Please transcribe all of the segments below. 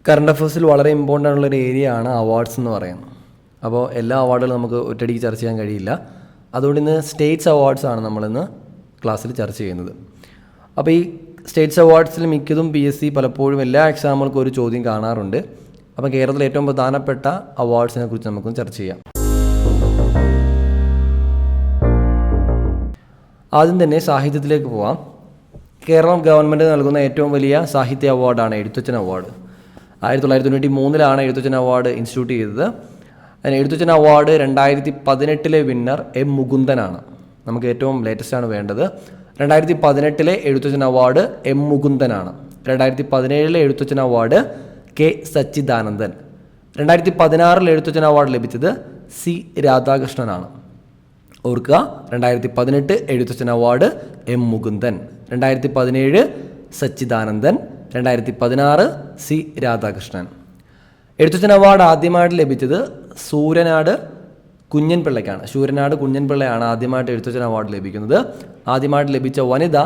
Current അഫയേഴ്സിൽ വളരെ important ആയിട്ടുള്ളൊരു area ആണ് അവാർഡ്സ് എന്ന് പറയുന്നത്. അപ്പോൾ എല്ലാ അവാർഡുകളും നമുക്ക് ഒറ്റയടിക്ക് ചർച്ച ചെയ്യാൻ കഴിയില്ല. അതുകൊണ്ട് ഇന്ന് സ്റ്റേറ്റ്സ് അവാർഡ്സ് ആണ് നമ്മളിന്ന് ക്ലാസ്സിൽ ചർച്ച ചെയ്യുന്നത്. അപ്പോൾ ഈ സ്റ്റേറ്റ്സ് അവാർഡ്സിൽ മിക്കതും PSC പലപ്പോഴും എല്ലാ എക്സാമുകൾക്കും ഒരു ചോദ്യം കാണാറുണ്ട്. അപ്പോൾ കേരളത്തിലെ ഏറ്റവും പ്രധാനപ്പെട്ട അവാർഡ്സിനെ കുറിച്ച് നമുക്കൊന്ന് ചർച്ച ചെയ്യാം. ആദ്യം തന്നെ സാഹിത്യത്തിലേക്ക് പോവാം. കേരളം ഗവൺമെൻറ് നൽകുന്ന ഏറ്റവും വലിയ സാഹിത്യ അവാർഡാണ് Ezhuthachan award. 1993 Ezhuthachan award institute ചെയ്തത്. അതിന് എഴുത്തച്ഛൻ അവാർഡ് 2018 വിന്നർ M. മുകുന്ദനാണ്. നമുക്ക് ഏറ്റവും ലേറ്റസ്റ്റ് ആണ് വേണ്ടത്. 2018 എഴുത്തച്ഛൻ അവാർഡ് M. മുകുന്ദനാണ്. 2017 Ezhuthachan award K. Sachidanandan. 2016 Ezhuthachan award ലഭിച്ചത് C. രാധാകൃഷ്ണനാണ്. ഓർക്കുക, 2018 Ezhuthachan award M. Mukundan, 2017 Sachidanandan, 2016 C. Radhakrishnan. Ezhuthachan award ആദ്യമായിട്ട് ലഭിച്ചത് സൂര്യനാട് കുഞ്ഞൻപിള്ളയ്ക്കാണ്. ശൂരനാട് കുഞ്ഞൻപിള്ളയാണ് ആദ്യമായിട്ട് എഴുത്തച്ഛൻ അവാർഡ് ലഭിക്കുന്നത്. ആദ്യമായിട്ട് ലഭിച്ച വനിത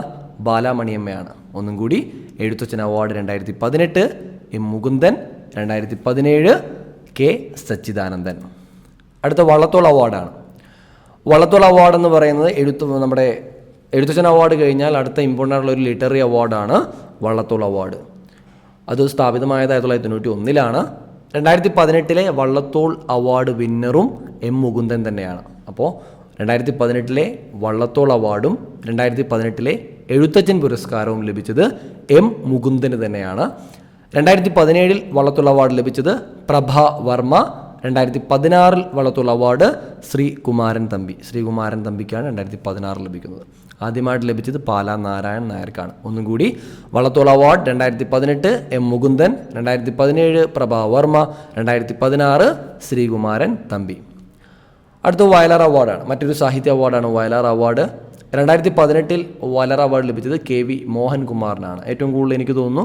ബാലാമണിയമ്മയാണ്. ഒന്നും കൂടി, Ezhuthachan award 2018 M. Mukundan, 2017 K. Sachidanandan. അടുത്ത വള്ളത്തോൾ അവാർഡാണ്. വള്ളത്തോൾ അവാർഡ് എന്ന് പറയുന്നത് നമ്മുടെ എഴുത്തച്ഛൻ അവാർഡ് കഴിഞ്ഞാൽ അടുത്ത ഇമ്പോർട്ടൻ്റ് ആയിട്ടുള്ള ഒരു ലിറ്റററി അവാർഡാണ് വള്ളത്തോൾ അവാർഡ്. അത് സ്ഥാപിതമായത് 1991 2018 വള്ളത്തോൾ അവാർഡ് വിന്നറും M. മുകുന്ദൻ തന്നെയാണ്. അപ്പോൾ 2018 വള്ളത്തോൾ അവാർഡും 2018 എഴുത്തച്ഛൻ പുരസ്കാരവും ലഭിച്ചത് M. മുകുന്ദന് തന്നെയാണ്. 2017 വള്ളത്തോൾ അവാർഡ് ലഭിച്ചത് പ്രഭ വർമ്മ. 2016 വള്ളത്തോൾ അവാർഡ് ശ്രീകുമാരൻ തമ്പിക്കാണ് 2016 ലഭിക്കുന്നത്. ആദ്യമായിട്ട് ലഭിച്ചത് പാലാ നാരായൺ നായർക്കാണ്. ഒന്നും കൂടി, വള്ളത്തോൾ അവാർഡ് 2018 M. മുകുന്ദൻ, 2017 പ്രഭാ വർമ്മ, 2016 ശ്രീകുമാരൻ തമ്പി. അടുത്ത വയലാർ അവാർഡാണ്. മറ്റൊരു സാഹിത്യ അവാർഡാണ് വയലാർ അവാർഡ്. 2018 വയലാർ അവാർഡ് ലഭിച്ചത് KV മോഹൻകുമാറിനാണ്. ഏറ്റവും കൂടുതൽ എനിക്ക് തോന്നുന്നു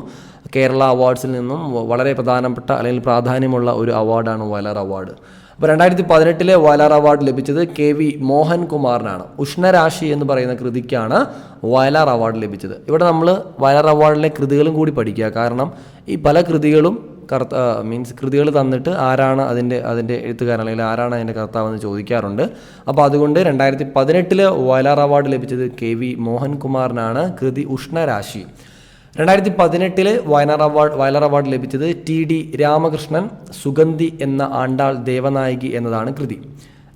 കേരള അവാർഡ്സിൽ നിന്നും വളരെ പ്രധാനപ്പെട്ട അല്ലെങ്കിൽ പ്രാധാന്യമുള്ള ഒരു അവാർഡാണ് വയലാർ അവാർഡ്. അപ്പോൾ 2018 വയലാർ അവാർഡ് ലഭിച്ചത് KV മോഹൻകുമാറിനാണ്. ഉഷ്ണരാശി എന്ന് പറയുന്ന കൃതിക്കാണ് വയലാർ അവാർഡ് ലഭിച്ചത്. ഇവിടെ നമ്മൾ വയലാർ അവാർഡിലെ കൃതികളും കൂടി പഠിക്കുക. കാരണം ഈ പല കൃതികളും കൃതികൾ തന്നിട്ട് ആരാണ് അതിൻ്റെ എഴുത്തുകാരൻ അല്ലെങ്കിൽ ആരാണ് അതിൻ്റെ കർത്താവെന്ന് ചോദിക്കാറുണ്ട്. അപ്പോൾ അതുകൊണ്ട് 2018 വയലാർ അവാർഡ് ലഭിച്ചത് KV മോഹൻകുമാറിനാണ്. കൃതി ഉഷ്ണരാശി. 2018 വയലാർ അവാർഡ് ലഭിച്ചത് TD രാമകൃഷ്ണൻ. സുഗന്ധി എന്ന ആണ്ടാൾ ദേവനായകി എന്നതാണ് കൃതി.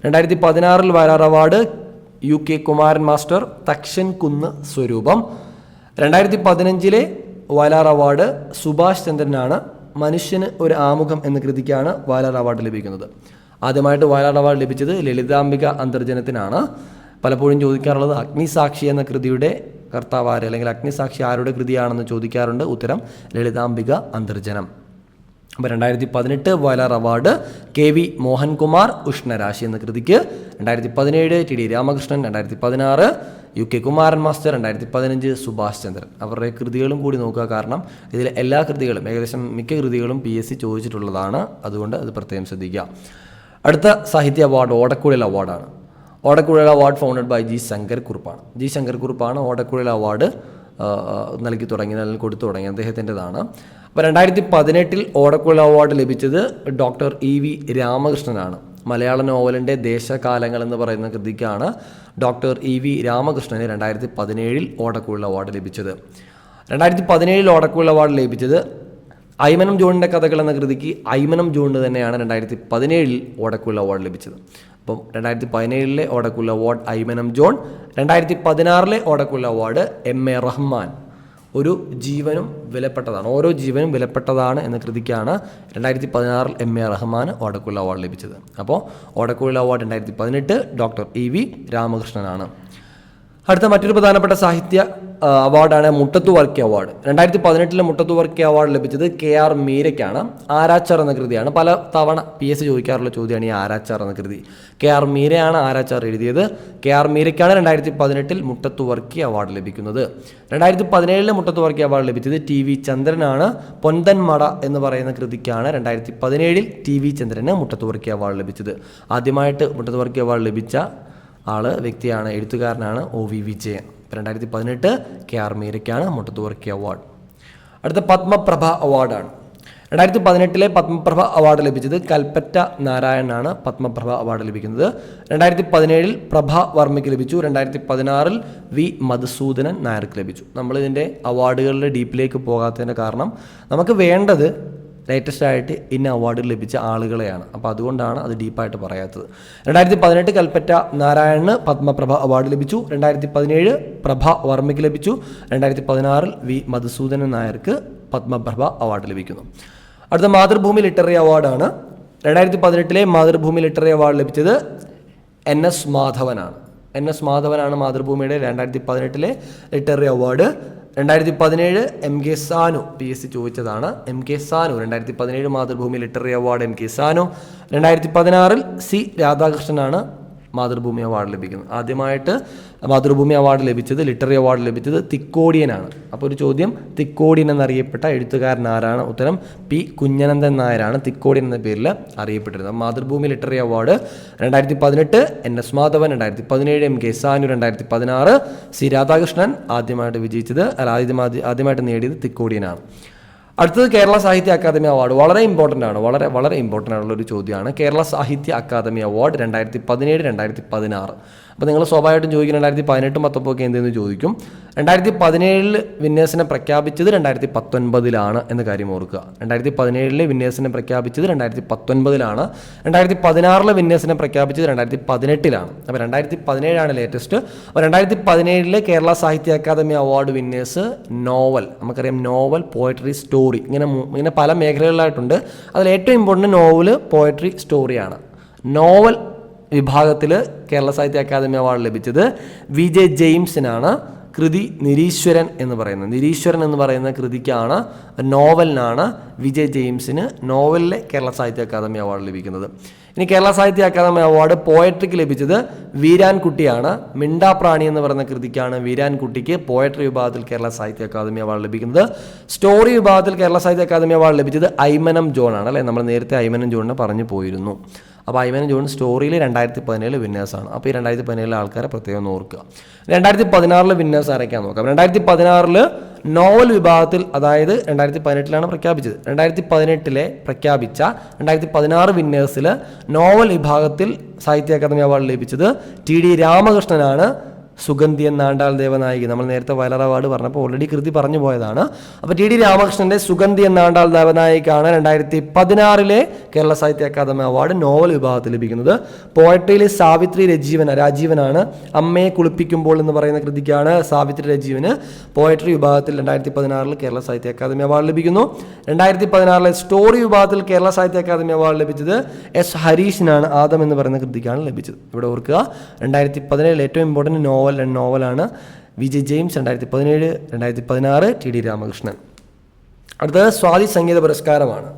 2016 Vayalar award UK Kumaran master. Thakshankunnu Swaroopam. 2015 Vayalar award Subhash ചന്ദ്രനാണ്. മനുഷ്യന് ഒരു ആമുഖം എന്ന കൃതിക്കാണ് വയലാർ അവാർഡ് ലഭിക്കുന്നത്. ആദ്യമായിട്ട് വയലാർ അവാർഡ് ലഭിച്ചത് ലളിതാംബിക അന്തർജനത്തിനാണ്. പലപ്പോഴും ചോദിക്കാറുള്ളത് അഗ്നിസാക്ഷി എന്ന കൃതിയുടെ കർത്താവ് ആര്, അല്ലെങ്കിൽ അഗ്നിസാക്ഷി ആരുടെ കൃതിയാണെന്ന് ചോദിക്കാറുണ്ട്. ഉത്തരം ലളിതാംബിക അന്തർജനം. അപ്പോൾ 2018 വയലാർ അവാർഡ് KV മോഹൻകുമാർ ഉഷ്ണരാശി എന്ന കൃതിക്ക്. 2017 TD Ramakrishnan. 2016 UK Kumaran master. 2015 Subhash Chandran. അവരുടെ കൃതികളും കൂടി നോക്കുക. കാരണം ഇതിലെ എല്ലാ കൃതികളും, ഏകദേശം മിക്ക കൃതികളും PSC ചോദിച്ചിട്ടുള്ളതാണ്. അതുകൊണ്ട് അത് പ്രത്യേകം ശ്രദ്ധിക്കുക. അടുത്ത സാഹിത്യ അവാർഡ് ഓടക്കുഴൽ അവാർഡാണ്. Odakkuzhal award founded by G. Sankar കുറുപ്പാണ്. G. ശങ്കർ കുറുപ്പാണ് ഓടക്കുഴൽ അവാർഡ് കൊടുത്തു തുടങ്ങി. അദ്ദേഹത്തിൻ്റെതാണ്. അപ്പോൾ 2018 ഓടക്കുഴൽ അവാർഡ് ലഭിച്ചത് ഡോക്ടർ EV രാമകൃഷ്ണനാണ്. മലയാള നോവലിൻ്റെ ദേശകാലങ്ങൾ എന്ന് പറയുന്ന കൃതിക്കാണ് ഡോക്ടർ EV രാമകൃഷ്ണന് 2017 ഓടക്കുഴൽ അവാർഡ് ലഭിച്ചത്. 2017 ഓടക്കുഴൽ അവാർഡ് ലഭിച്ചത് ഐമനം ജോണിൻ്റെ കഥകൾ എന്ന കൃതിക്ക് ഐമനം ജോണിന് തന്നെയാണ് 2017 ഓടക്കുഴൽ അവാർഡ് ലഭിച്ചത്. അപ്പം 2017 ഓടക്കുഴൽ അവാർഡ് ഐമനം ജോൺ. 2016 ഓടക്കുഴൽ അവാർഡ് MA റഹ്മാൻ. ഒരു ജീവനും വിലപ്പെട്ടതാണ്, ഓരോ ജീവനും വിലപ്പെട്ടതാണ് എന്ന കൃതിക്കാണ് 2016 MA റഹ്മാൻ ഓടക്കുഴൽ അവാർഡ് ലഭിച്ചത്. അപ്പോൾ ഓടക്കുഴൽ അവാർഡ് 2018 ഡോക്ടർ EV രാമകൃഷ്ണനാണ്. അടുത്ത മറ്റൊരു പ്രധാനപ്പെട്ട സാഹിത്യ അവാർഡാണ് മുട്ടത്തു വർക്കി അവാർഡ്. 2018 മുട്ടത്തു വർക്കി അവാർഡ് ലഭിച്ചത് KR മീരയ്ക്കാണ്. ആരാച്ചാർ എന്ന കൃതിയാണ്. പല തവണ PSC ചോദിക്കാറുള്ള ചോദ്യമാണ് ഈ ആരാച്ചാർ എന്ന കൃതി. KR മീരയാണ് ആരാച്ചാർ എഴുതിയത്. KR മീരയ്ക്കാണ് 2018 മുട്ടത്തു വർക്കി അവാർഡ് ലഭിക്കുന്നത്. 2017 മുട്ടത്തു വർക്കി അവാർഡ് ലഭിച്ചത് TV ചന്ദ്രനാണ്. പൊന്തൻ മട എന്ന് പറയുന്ന കൃതിക്കാണ് 2017 TV ചന്ദ്രന് മുട്ടത്തു വർക്കി അവാർഡ് ലഭിച്ചത്. ആദ്യമായിട്ട് മുട്ടത്തു വർക്കി അവാർഡ് ലഭിച്ച വ്യക്തിയാണ്, എഴുത്തുകാരനാണ് OV വിജയൻ. 2018 KR മീരയ്ക്കാണ് മുട്ടത്തു വർക്കി അവാർഡ്. അടുത്ത പത്മപ്രഭ അവാർഡാണ്. 2018 പത്മപ്രഭ അവാർഡ് ലഭിച്ചത് കൽപ്പറ്റ നാരായണനാണ് പത്മപ്രഭ അവാർഡ് ലഭിക്കുന്നത്. 2017 പ്രഭ വർമ്മയ്ക്ക് ലഭിച്ചു. 2016 വി മധുസൂദനൻ നായർക്ക് ലഭിച്ചു. നമ്മളിതിൻ്റെ അവാർഡുകളുടെ ഡീപ്പിലേക്ക് പോകാത്തതിൻ്റെ കാരണം നമുക്ക് വേണ്ടത് ലേറ്റസ്റ്റ് ആയിട്ട് ഇന്ന അവാർഡ് ലഭിച്ച ആളുകളെയാണ്. അപ്പോൾ അതുകൊണ്ടാണ് അത് ഡീപ്പായിട്ട് പറയാത്തത്. 2018 കൽപ്പറ്റ നാരായണന് പത്മപ്രഭ അവാർഡ് ലഭിച്ചു. 2017 പ്രഭ വർമ്മയ്ക്ക് ലഭിച്ചു. 2016 വി മധുസൂദനൻ നായർക്ക് പത്മപ്രഭ അവാർഡ് ലഭിക്കുന്നു. അടുത്ത മാതൃഭൂമി ലിറ്റററി അവാർഡാണ്. 2018 മാതൃഭൂമി ലിറ്റററി അവാർഡ് ലഭിച്ചത് NS മാധവനാണ്. NS മാധവനാണ് മാതൃഭൂമിയുടെ 2018 literary award. 2017 MK Sanu, PSC ചോദിച്ചതാണ്. MK Sanu 2017 Mathrubhumi literary award MK Sanu. 2016 C രാധാകൃഷ്ണനാണ് മാതൃഭൂമി അവാർഡ് ലഭിക്കുന്നത്. ആദ്യമായിട്ട് മാതൃഭൂമി അവാർഡ് ലഭിച്ചത്, ലിറ്റററി അവാർഡ് ലഭിച്ചത് തിക്കോടിയനാണ്. അപ്പോൾ ഒരു ചോദ്യം, തിക്കോടിയൻ എന്നറിയപ്പെട്ട എഴുത്തുകാരൻ ആരാണ്? ഉത്തരം P കുഞ്ഞനന്ദൻ നായരാണ് തിക്കോടിയൻ എന്ന പേരിൽ അറിയപ്പെട്ടിരുന്നത്. Mathrubhumi literary award 2018 NS Madhavan, 2017 MK Sanu, 2016 C Radhakrishnan. ആദ്യമായിട്ട് വിജയിച്ചത് ആദ്യമായിട്ട് നേടിയത് തിക്കോടിയനാണ്. അടുത്തത് കേരള സാഹിത്യ അക്കാദമി അവാർഡ്. വളരെ ഇമ്പോർട്ടൻ്റ് ആണ്, വളരെ ഇമ്പോർട്ടൻ്റ് ആയിട്ടുള്ള ഒരു ചോദ്യമാണ്. കേരള സാഹിത്യ അക്കാദമി അവാർഡ് 2017, 2016. അപ്പോൾ നിങ്ങൾ സ്വാഭാവികമായിട്ടും ചോദിക്കും 2018, 19 എന്തെന്ന് ചോദിക്കും. 2017 വിന്നേഴ്സിനെ പ്രഖ്യാപിച്ചത് 2019 എന്ന് കാര്യം ഓർക്കുക. 2017 വിന്നേഴ്സിനെ പ്രഖ്യാപിച്ചത് 2019. 2016 വിന്നേഴ്സിനെ പ്രഖ്യാപിച്ചത് 2018. അപ്പോൾ 2017 ലേറ്റസ്റ്റ്. അപ്പോൾ 2017 Kerala Sahitya Akademi award winners novel, നമുക്കറിയാം നോവൽ, പോയട്രി, സ്റ്റോറി, ഇങ്ങനെ പല മേഖലകളിലായിട്ടുണ്ട്. അതിൽ ഏറ്റവും ഇമ്പോർട്ടൻ്റ് നോവൽ, പോയട്രി, സ്റ്റോറിയാണ്. നോവൽ വിഭാഗത്തിൽ കേരള സാഹിത്യ അക്കാദമി അവാർഡ് ലഭിച്ചത് VJ ജെയിംസിനാണ്. കൃതി നിരീശ്വരൻ എന്ന് പറയുന്ന കൃതിക്കാണ്, നോവലിനാണ് VJ ജെയിംസിന് നോവലിലെ കേരള സാഹിത്യ അക്കാദമി അവാർഡ് ലഭിക്കുന്നത്. ഇനി കേരള സാഹിത്യ അക്കാദമി അവാർഡ് പോയട്രിക്ക് ലഭിച്ചത് വീരാൻകുട്ടിയാണ്. മിണ്ടാപ്രാണി എന്ന് പറയുന്ന കൃതിക്കാണ് വീരാൻകുട്ടിക്ക് പോയട്രി വിഭാഗത്തിൽ കേരള സാഹിത്യ അക്കാദമി അവാർഡ് ലഭിക്കുന്നത്. സ്റ്റോറി വിഭാഗത്തിൽ കേരള സാഹിത്യ അക്കാദമി അവാർഡ് ലഭിച്ചത് ഐമനം ജോൺ ആണ്. അല്ലേ, നമ്മൾ നേരത്തെ ഐമനം ജോണിനെ പറഞ്ഞു പോയിരുന്നു. അപ്പോൾ ഐമനം ജോൺ സ്റ്റോറിയിൽ 2017 വിന്നേഴ്സാണ്. അപ്പോൾ ഈ 2017 ആൾക്കാരെ പ്രത്യേകം ഓർക്കുക. 2016 വിന്നേഴ്സ് ആരൊക്കെയാണെന്ന് നോക്കാം. 2016 നോവൽ വിഭാഗത്തിൽ, അതായത് 2018 പ്രഖ്യാപിച്ചത്, 2018 പ്രഖ്യാപിച്ച 2016 വിന്നേഴ്സിൽ നോവൽ വിഭാഗത്തിൽ സാഹിത്യ അക്കാദമി അവാർഡ് ലഭിച്ചത് TD രാമകൃഷ്ണനാണ്. സുഗന്ധി എന്നാണ്ടാൾ ദേവനായിക, നമ്മൾ നേരത്തെ വയലാർ അവാർഡ് പറഞ്ഞപ്പോൾ ഓൾറെഡി കൃതി പറഞ്ഞു പോയതാണ്. അപ്പോൾ TD രാമകൃഷ്ണൻ്റെ Sugandhi എന്നാണ്ടാൾ ദേവനായിക്കാണ് 2016 Kerala Sahitya Akademi award novel വിഭാഗത്തിൽ ലഭിക്കുന്നത്. പോയട്രിയിൽ സാവിത്രി രാജീവനാണ്. അമ്മയെ കുളിപ്പിക്കുമ്പോൾ എന്ന് പറയുന്ന കൃതിക്കാണ് സാവിത്രി രാജീവന് പോയട്രി വിഭാഗത്തിൽ 2016 കേരള സാഹിത്യ അക്കാദമി അവാർഡ് ലഭിക്കുന്നു. 2016 സ്റ്റോറി വിഭാഗത്തിൽ കേരള സാഹിത്യ അക്കാദമി അവാർഡ് ലഭിച്ചത് S ഹരീഷിനാണ്. ആദം എന്ന് പറയുന്ന കൃതിക്കാണ് ലഭിച്ചത്. ഇവിടെ ഓർക്കുക, 2017 ഏറ്റവും ഇമ്പോർട്ടൻറ്റ് നോവലാണ് VJ ജെയിംസ്. 2017, 2016 TD രാമകൃഷ്ണൻ. അടുത്തത് സ്വാതി സംഗീത പുരസ്കാരമാണ്.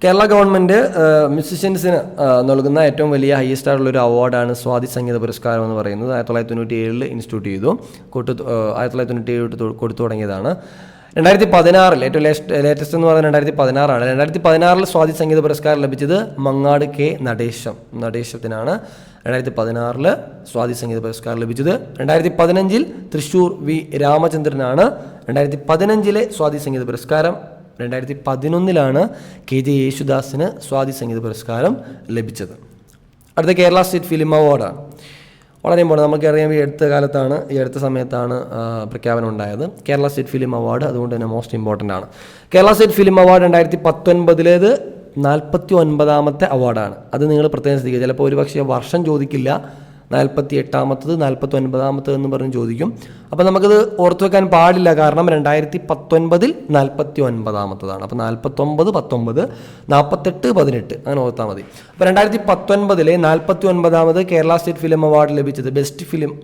കേരള ഗവൺമെൻറ് മ്യൂസിഷ്യൻസിന് നൽകുന്ന ഏറ്റവും വലിയ ഹയസ്റ്റ് ആയിട്ടുള്ള ഒരു അവാർഡാണ് സ്വാതി സംഗീത പുരസ്കാരം എന്ന് പറയുന്നത്. 1997 ഇൻസ്റ്റിറ്റ്യൂട്ട് ചെയ്തു, 1997 കൊടുത്തു തുടങ്ങിയതാണ്. 2016 ഏറ്റവും ലേറ്റസ്റ്റ് എന്ന് പറയുന്നത് 2016 2016 സ്വാതി സംഗീത പുരസ്കാരം ലഭിച്ചത് മങ്ങാട് K നടേശത്തിനാണ്. 2016 സ്വാതി സംഗീത പുരസ്കാരം ലഭിച്ചത്. 2015 തൃശ്ശൂർ V രാമചന്ദ്രനാണ്. 2015 സ്വാതി സംഗീത പുരസ്കാരം. 2011 KJ യേശുദാസിന് സ്വാതി സംഗീത പുരസ്കാരം ലഭിച്ചത്. അടുത്ത കേരള സ്റ്റേറ്റ് ഫിലിം അവാർഡാണ്. വളരെ ഇമ്പോർട്ടൻ്റ്, നമുക്കറിയാം ഈ അടുത്ത സമയത്താണ് പ്രഖ്യാപനം ഉണ്ടായത് കേരള സ്റ്റേറ്റ് ഫിലിം അവാർഡ്. അതുകൊണ്ട് തന്നെ മോസ്റ്റ് ഇമ്പോർട്ടൻ്റ് ആണ്. കേരള സ്റ്റേറ്റ് ഫിലിം അവാർഡ് 2019 49ാമത്തെ അവാർഡാണ്. അത് നിങ്ങൾ പ്രത്യേകം ശ്രദ്ധിക്കുക. ചിലപ്പോൾ ഒരുപക്ഷെ വർഷം ചോദിക്കില്ല, 48ാമത്തത് 49ാമത്തത് എന്ന് പറഞ്ഞ് ചോദിക്കും. അപ്പോൾ നമുക്കത് ഓർത്തു വെക്കാൻ പാടില്ല, കാരണം 2019 49ാമത്തതാണ്. അപ്പോൾ 49, 19, 48, 18 അങ്ങനെ ഓർത്താൽ മതി. അപ്പോൾ 2019 49ാമത് കേരള സ്റ്റേറ്റ് ഫിലിം അവാർഡ് ലഭിച്ചത് best film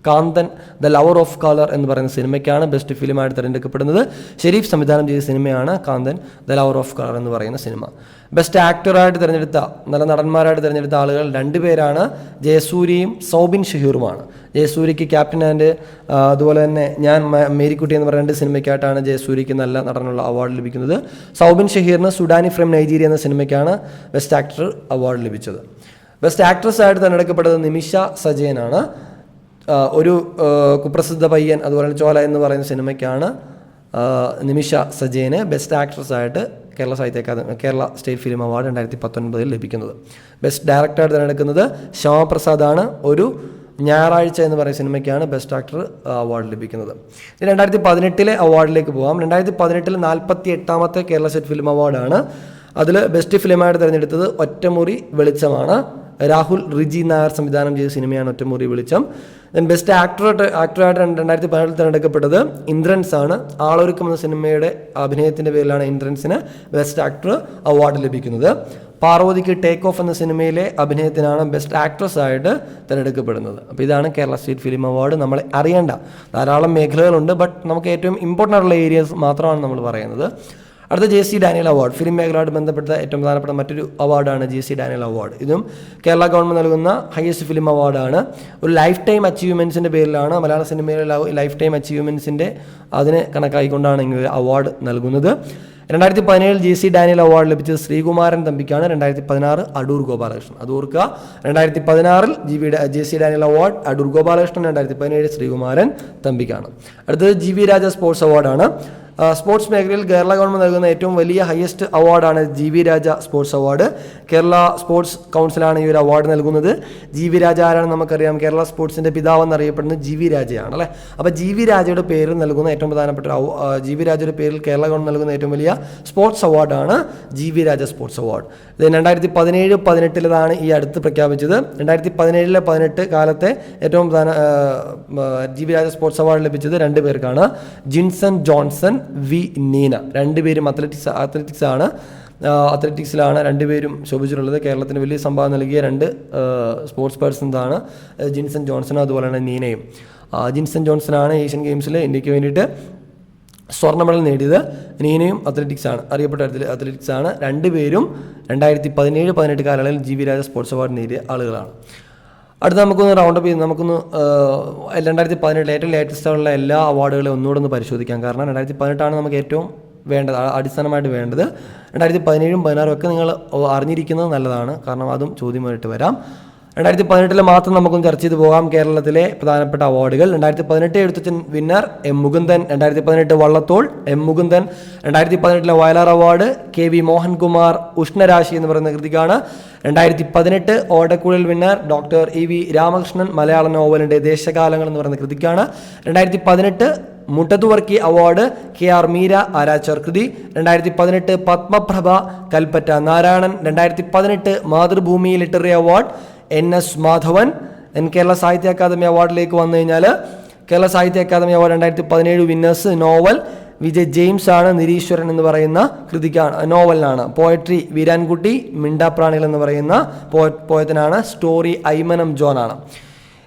Kanthan the lover of colour എന്ന് പറയുന്ന സിനിമയ്ക്കാണ് ബെസ്റ്റ് ഫിലിമായിട്ട് തിരഞ്ഞെടുക്കപ്പെടുന്നത്. ഷെരീഫ് സംവിധാനം ചെയ്ത സിനിമയാണ് കാന്തൻ ദ ലവർ ഓഫ് കളർ എന്ന് പറയുന്ന സിനിമ. ബെസ്റ്റ് ആക്ടറായിട്ട് തിരഞ്ഞെടുത്ത, നല്ല നടന്മാരായിട്ട് തിരഞ്ഞെടുത്ത ആളുകൾ 2 പേരാണ്, ജയസൂര്യയും സൗബിൻ ഷഹീറുമാണ്. ജയസൂര്യയ്ക്ക് ക്യാപ്റ്റൻ ആൻഡ് അതുപോലെ തന്നെ ഞാൻ മേരിക്കുട്ടി എന്ന് പറയുന്ന 2 സിനിമയ്ക്കായിട്ടാണ് ജയസൂര്യയ്ക്ക് നല്ല നടനുള്ള അവാർഡ് ലഭിക്കുന്നത്. സൗബിൻ ഷഹീറിന് സുഡാനി ഫ്രം നൈജീരിയ എന്ന സിനിമയ്ക്കാണ് ബെസ്റ്റ് ആക്ടർ അവാർഡ് ലഭിച്ചത്. ബെസ്റ്റ് ആക്ട്രസ് ആയിട്ട് തിരഞ്ഞെടുക്കപ്പെട്ടത് നിമിഷ സജയനാണ്. ഒരു കുപ്രസിദ്ധ പയ്യൻ അതുപോലെ ചോല എന്ന് പറയുന്ന സിനിമയ്ക്കാണ് നിമിഷ സജയന് ബെസ്റ്റ് ആക്ട്രസ് ആയിട്ട് കേരള സ്റ്റേറ്റ് ഫിലിം അവാർഡ് 2019 ലഭിക്കുന്നത്. ബെസ്റ്റ് ഡയറക്ടറായിട്ട് തിരഞ്ഞെടുക്കുന്നത് ശ്യാമപ്രസാദാണ്. ഒരു ഞായറാഴ്ച എന്ന് പറയുന്ന സിനിമയ്ക്കാണ് ബെസ്റ്റ് ആക്ടർ അവാർഡ് ലഭിക്കുന്നത്. ഇനി 2018 അവാർഡിലേക്ക് പോകാം. 2018 48ാമത്തെ കേരള സ്റ്റേറ്റ് ഫിലിം അവാർഡാണ്. അതിൽ ബെസ്റ്റ് ഫിലിമായിട്ട് തിരഞ്ഞെടുത്തത് ഒറ്റമുറി വെളിച്ചമാണ്. രാഹുൽ റിജി നായർ സംവിധാനം ചെയ്ത സിനിമയാണ് ഒറ്റമുറി വെളിച്ചം. ദെൻ ബെസ്റ്റ് ആക്ടറായിട്ട് 2018 തിരഞ്ഞെടുക്കപ്പെട്ടത് ഇന്ദ്രൻസ് ആണ്. ആളൊരുക്കം എന്ന സിനിമയുടെ അഭിനയത്തിൻ്റെ പേരിലാണ് ഇന്ദ്രൻസിന് ബെസ്റ്റ് ആക്ടർ അവാർഡ് ലഭിക്കുന്നത്. പാർവതിക്ക് ടേക്ക് ഓഫ് എന്ന സിനിമയിലെ അഭിനയത്തിനാണ് ബെസ്റ്റ് ആക്ട്രസ് ആയിട്ട് തിരഞ്ഞെടുക്കപ്പെടുന്നത്. അപ്പോൾ ഇതാണ് കേരള സ്റ്റേറ്റ് ഫിലിം അവാർഡ്. നമ്മൾ അറിയേണ്ട ധാരാളം മേഖലകളുണ്ട്, ബട്ട് നമുക്ക് ഏറ്റവും ഇമ്പോർട്ടൻ്റ് ആയിട്ടുള്ള ഏരിയസ് മാത്രമാണ് നമ്മൾ പറയുന്നത്. അടുത്ത JC ഡാനിയൽ അവാർഡ്, ഫിലിം മേഖലയുമായിട്ട് ബന്ധപ്പെട്ട ഏറ്റവും പ്രധാനപ്പെട്ട മറ്റൊരു അവാർഡാണ് JC ഡാനിയൽ അവാർഡ്. ഇതും കേരള ഗവൺമെൻറ് നൽകുന്ന ഹയസ്റ്റ് ഫിലിം അവാർഡാണ്. ഒരു ലൈഫ് ടൈം അച്ചീവ്മെൻറ്റ്സിൻ്റെ പേരിലാണ്, മലയാള സിനിമയിലെ ലൈഫ് ടൈം അച്ചീവ്മെൻറ്റ്സിൻ്റെ അതിന് കണക്കായിക്കൊണ്ടാണ് ഇങ്ങനെ ഒരു അവാർഡ് നൽകുന്നത്. 2017 JC ഡാനിയൽ അവാർഡ് ലഭിച്ചത് ശ്രീകുമാരൻ തമ്പിക്കാണ്. 2016 അടൂർ ഗോപാലകൃഷ്ണൻ. അത് ഓർക്കുക, 2016 JC ഡാനിയൽ അവാർഡ് അടൂർ ഗോപാലകൃഷ്ണൻ, 2017 ശ്രീകുമാരൻ തമ്പിക്കാണ്. അടുത്തത് GV രാജ സ്പോർട്സ് അവാർഡാണ്. സ്പോർട്സ് മേഖലയിൽ കേരള ഗവൺമെൻറ് നൽകുന്ന ഏറ്റവും വലിയ ഹയസ്റ്റ് അവാർഡാണ് GV Raja sports award. Kerala sports കൗൺസിലാണ് ഈ ഒരു അവാർഡ് നൽകുന്നത്. GV രാജ ആരാണെന്ന് നമുക്കറിയാം. കേരള സ്പോർട്സിൻ്റെ പിതാവെന്ന് അറിയപ്പെടുന്നത് GV രാജയാണ് അല്ലേ. അപ്പോൾ GV രാജയുടെ പേരിൽ നൽകുന്ന ഏറ്റവും പ്രധാനപ്പെട്ട GV രാജയുടെ പേരിൽ കേരള ഗവൺമെൻറ് നൽകുന്ന ഏറ്റവും വലിയ സ്പോർട്സ് അവാർഡാണ് GV രാജ സ്പോർട്സ് അവാർഡ്. ഇത് 2017-18 ഈ അടുത്ത് പ്രഖ്യാപിച്ചത്. 2017-18 കാലത്തെ ഏറ്റവും പ്രധാന GV രാജ സ്പോർട്സ് അവാർഡ് ലഭിച്ചത് 2 പേർക്കാണ്. Jinson Johnson, V Neena. 2 പേരും അത്ലറ്റിക്സിലാണ് 2 പേരും ശോഭിച്ചിട്ടുള്ളത്. കേരളത്തിന് വലിയ സംഭാവന നൽകിയ 2 സ്പോർട്സ് പേഴ്സൺസാണ് ജിൻസൺ ജോൺസണും അതുപോലെ തന്നെ നീനയും. ജിൻസൺ ജോൺസണാണ് ഏഷ്യൻ ഗെയിംസിൽ ഇന്ത്യക്ക് വേണ്ടിയിട്ട് സ്വർണ്ണ മെഡൽ നേടിയത്. നീനയും അറിയപ്പെട്ട അത്ലറ്റിക്സാണ്. 2 പേരും 2017-18 കാലയളവിൽ GV രാജ സ്പോർട്സ് അവാർഡ് നേടിയ ആളുകളാണ്. അടുത്ത നമുക്കൊന്ന് റൗണ്ടപ്പ് ചെയ്ത് 2018 ഏറ്റവും ലേറ്റസ്റ്റ് ആയിട്ടുള്ള എല്ലാ അവാർഡുകളെയും ഒന്നുകൂടെ ഒന്ന് പരിശോധിക്കാം. കാരണം 2018 നമുക്ക് ഏറ്റവും വേണ്ടത്, അടിസ്ഥാനമായിട്ട് വേണ്ടത്. 2017-16 ഒക്കെ നിങ്ങൾ അറിഞ്ഞിരിക്കുന്നത് നല്ലതാണ്, കാരണം അതും ചോദ്യമായിട്ട് വരാം. 2018 മാത്രം നമുക്കൊന്ന് ചർച്ച ചെയ്ത് പോകാം കേരളത്തിലെ പ്രധാനപ്പെട്ട അവാർഡുകൾ. 2018 Ezhuthachan winner M. Mukundan. 2018 Vallathol M. Mukundan. 2018 Vayalar award KV Mohankumar Ushnarashi എന്ന് പറയുന്ന കൃതിക്കാണ്. 2018 ഓടക്കുഴൽ വിന്നർ ഡോക്ടർ EV രാമകൃഷ്ണൻ, മലയാള നോവലിൻ്റെ ദേശകാലങ്ങൾ എന്ന് പറയുന്ന കൃതിക്കാണ്. 2018 മുട്ടത്തുവർക്കി അവാർഡ് KR മീര ആരാച്ചർ കൃതി. 2018 Padmaprabha Kalpetta Narayanan. 2018 Mathrubhumi literary award NS Madhavan. Kerala Sahitya Akademi അവാർഡിലേക്ക് വന്നു കഴിഞ്ഞാൽ Kerala Sahitya Akademi award 2017 winners novel Vijay James ആണ്. നിരീശ്വരൻ എന്ന് പറയുന്ന കൃതിക്കാണ്, നോവലിനാണ്. പോയട്രി വീരാൻകുട്ടി, മിണ്ടാപ്രാണികൾ എന്ന് പറയുന്ന പോയത്തിനാണ്. സ്റ്റോറി ഐമനം ജോൺ ആണ്.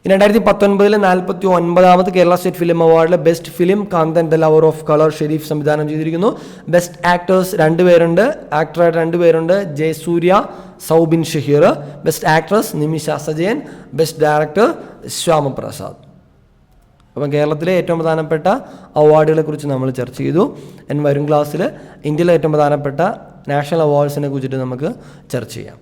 2019 49ാമത് കേരള സ്റ്റേറ്റ് ഫിലിം അവാർഡിലെ best film Kanthan the lover of colour Shareef സംവിധാനം ചെയ്തിരിക്കുന്നു. ബെസ്റ്റ് ആക്ടേഴ്സ് 2 പേരുണ്ട്, ആക്ടറായിട്ട് 2 പേരുണ്ട്, Jayasurya, Soubin Shahir. Best actress Nimisha Sajayan. Best director Shyamaprasad. അപ്പം കേരളത്തിലെ ഏറ്റവും പ്രധാനപ്പെട്ട അവാർഡുകളെ കുറിച്ച് നമ്മൾ ചർച്ച ചെയ്തു. വരും ക്ലാസ്സിൽ ഇന്ത്യയിലെ ഏറ്റവും പ്രധാനപ്പെട്ട നാഷണൽ അവാർഡ്സിനെ കുറിച്ചിട്ട് നമുക്ക് ചർച്ച ചെയ്യാം.